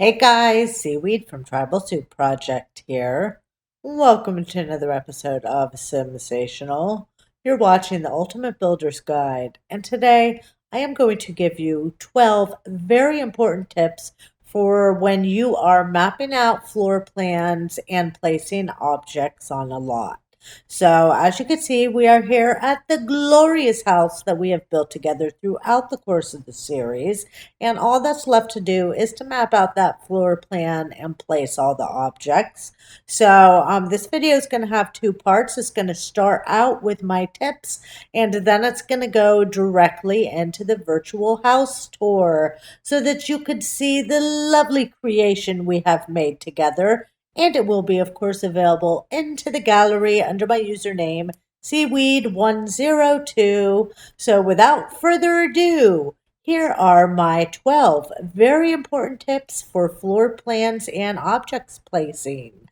Hey guys, Seaweed from Tribal Soup Project here. Welcome to another episode of SIMsational. You're watching the Ultimate Builder's Guide, and today I am going to give you 12 very important tips for when you are mapping out floor plans and placing objects on a lot. So, as you can see, we are here at the glorious house that we have built together throughout the course of the series. And all that's left to do is to map out that floor plan and place all the objects. So this video is going to have two parts. It's going to start out with my tips, and then it's going to go directly into the virtual house tour so that you could see the lovely creation we have made together. And it will be, of course, available into the gallery under my username, Seaweed102. So without further ado, here are my 12 very important tips for floor plans and objects placing.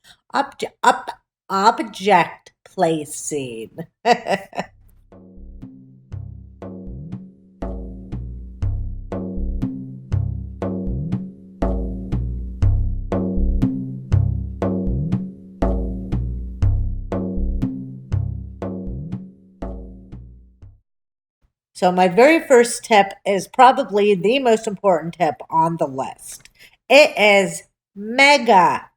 Object placing. So, my very first tip is probably the most important tip on the list. It is mega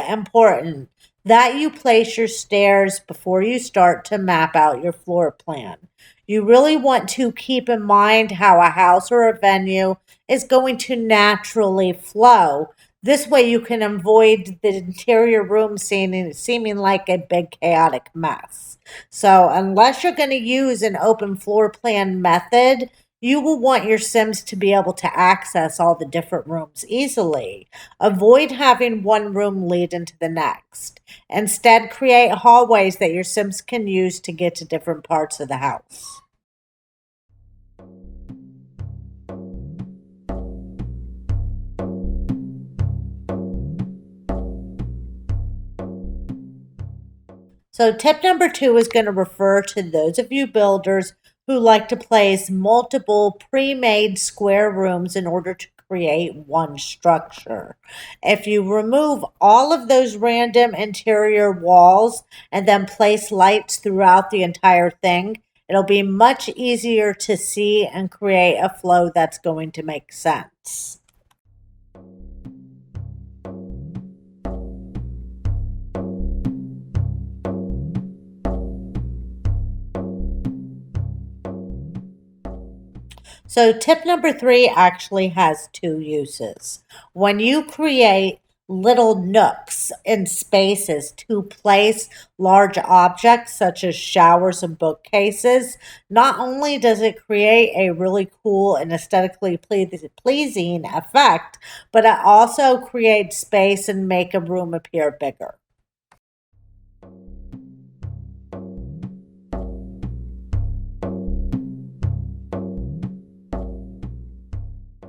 important that you place your stairs before you start to map out your floor plan. You really want to keep in mind how a house or a venue is going to naturally flow. This way, you can avoid the interior room seeming like a big chaotic mess. So, unless you're going to use an open floor plan method, you will want your Sims to be able to access all the different rooms easily. Avoid having one room lead into the next. Instead, create hallways that your Sims can use to get to different parts of the house. So, tip number two is going to refer to those of you builders who like to place multiple pre made square rooms in order to create one structure. If you remove all of those random interior walls and then place lights throughout the entire thing, it'll be much easier to see and create a flow that's going to make sense. So, tip number three actually has two uses. When you create little nooks and spaces to place large objects such as showers and bookcases, not only does it create a really cool and aesthetically pleasing effect, but it also creates space and make a room appear bigger.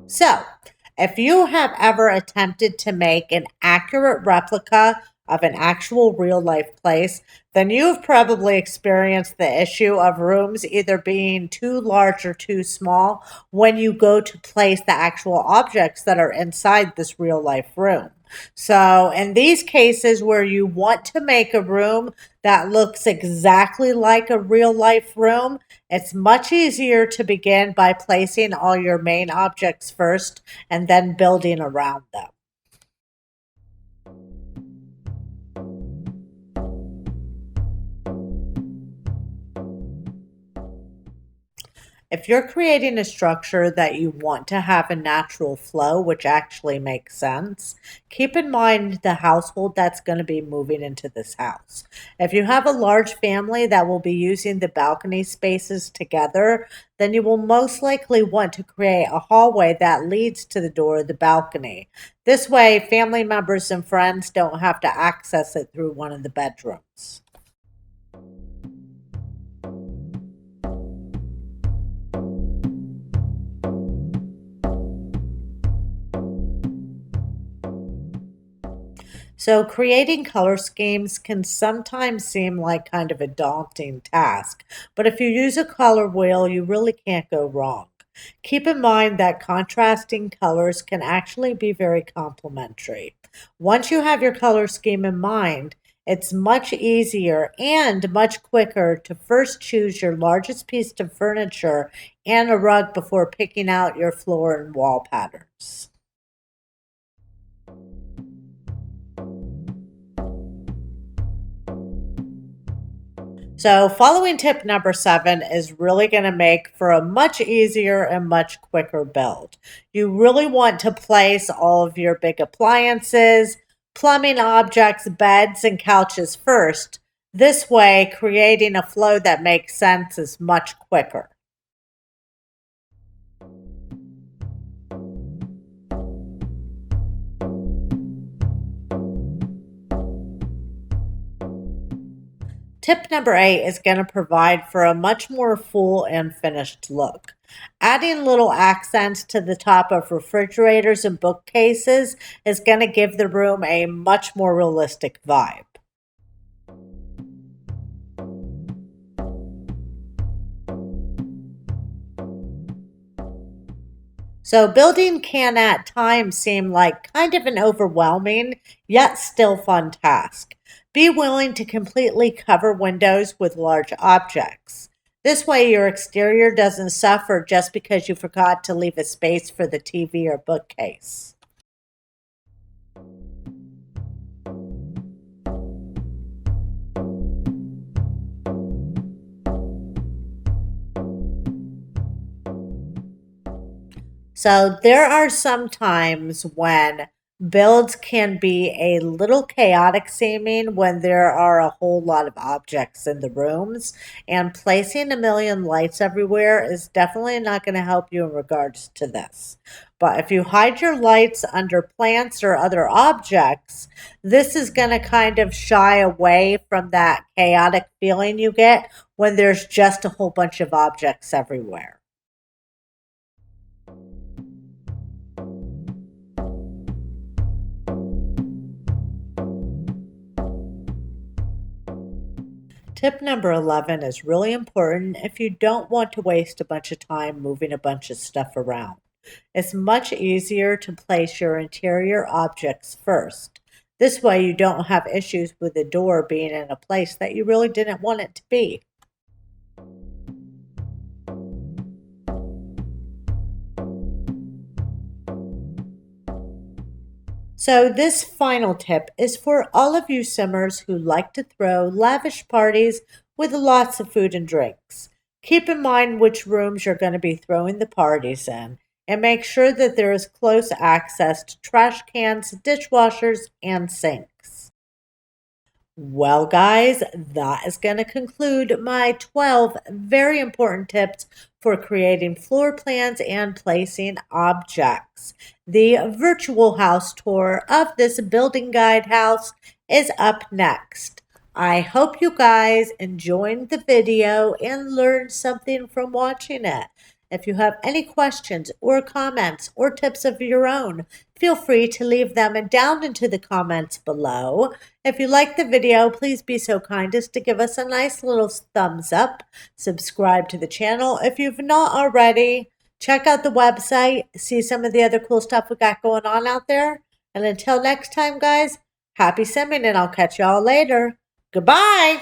So, if you have ever attempted to make an accurate replica of an actual real life place, then you've probably experienced the issue of rooms either being too large or too small when you go to place the actual objects that are inside this real life room. So, in these cases where you want to make a room that looks exactly like a real life room, it's much easier to begin by placing all your main objects first and then building around them. If you're creating a structure that you want to have a natural flow, which actually makes sense, keep in mind the household that's going to be moving into this house. If you have a large family that will be using the balcony spaces together, then you will most likely want to create a hallway that leads to the door of the balcony. This way, family members and friends don't have to access it through one of the bedrooms. So, creating color schemes can sometimes seem like kind of a daunting task, but if you use a color wheel, you really can't go wrong. Keep in mind that contrasting colors can actually be very complementary. Once you have your color scheme in mind, it's much easier and much quicker to first choose your largest piece of furniture and a rug before picking out your floor and wall patterns. So, following tip number 7 is really going to make for a much easier and much quicker build. You really want to place all of your big appliances, plumbing objects, beds, and couches first. This way, creating a flow that makes sense is much quicker. Tip number 8 is going to provide for a much more full and finished look. Adding little accents to the top of refrigerators and bookcases is going to give the room a much more realistic vibe. So, building can at times seem like kind of an overwhelming, yet still fun task. Be willing to completely cover windows with large objects. This way, your exterior doesn't suffer just because you forgot to leave a space for the TV or bookcase. So there are some times when builds can be a little chaotic seeming when there are a whole lot of objects in the rooms, and placing a million lights everywhere is definitely not going to help you in regards to this. But if you hide your lights under plants or other objects, this is going to kind of shy away from that chaotic feeling you get when there's just a whole bunch of objects everywhere. Tip number 11 is really important if you don't want to waste a bunch of time moving a bunch of stuff around. It's much easier to place your interior objects first. This way, you don't have issues with the door being in a place that you really didn't want it to be. So, this final tip is for all of you simmers who like to throw lavish parties with lots of food and drinks. Keep in mind which rooms you're going to be throwing the parties in, and make sure that there is close access to trash cans, dishwashers, and sinks. Well, guys, that is going to conclude my 12 very important tips for creating floor plans and placing objects. The virtual house tour of this building guide house is up next. I hope you guys enjoyed the video and learned something from watching it. If you have any questions or comments or tips of your own, feel free to leave them down into the comments below. If you like the video, please be so kind as to give us a nice little thumbs up. Subscribe to the channel if you've not already. Check out the website, see some of the other cool stuff we got going on out there. And until next time, guys, happy simming, and I'll catch y'all later. Goodbye.